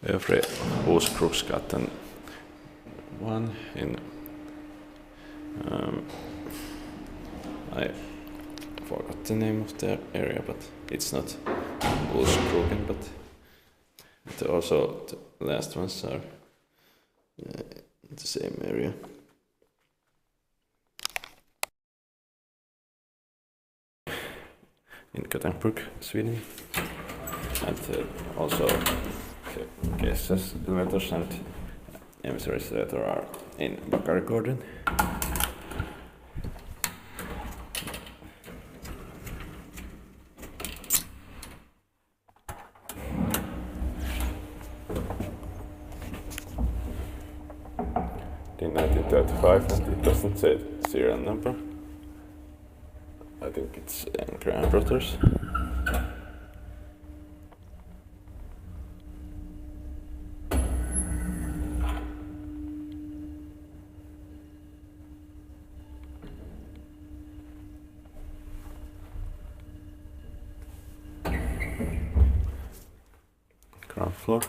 Övre Olskroksgatan 1 in I forgot the name of the area, but it's not Olskroken, but also the last ones are in the same area. In Gothenburg, Sweden, and also cases, elevators and emissaries elevator are in Bagaregården. In 1935, and it doesn't say serial number. I think it's Grand Brothers. Ground floor.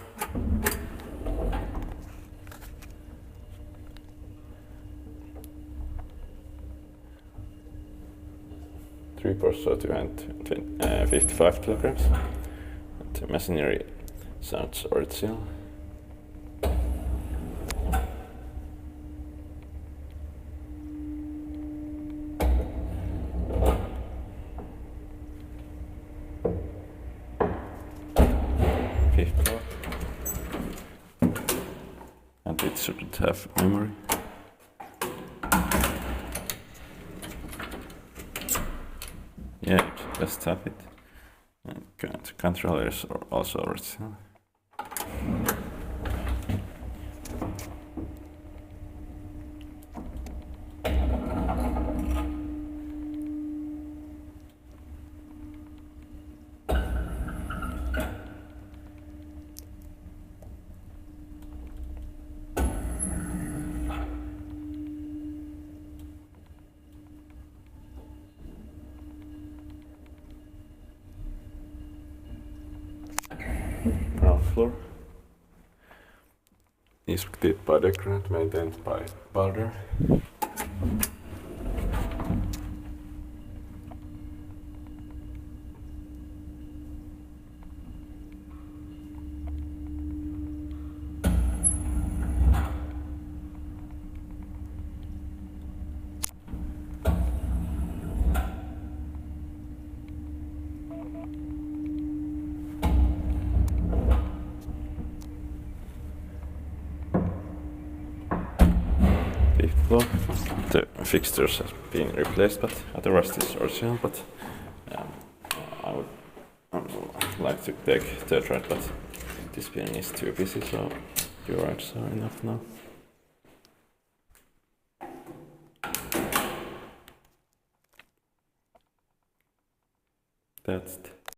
Three ports so 255 kilograms. The machinery sounds original. Fifth floor. And it shouldn't have memory. Yeah, just tap it. And controllers are also original. Ground floor. Inspected by the grant, maintained by Balder. Fifth floor. The fixtures have been replaced, but otherwise it's original. But I would like to take third ride, but this building is too busy, so 2 rides are enough now. That's it.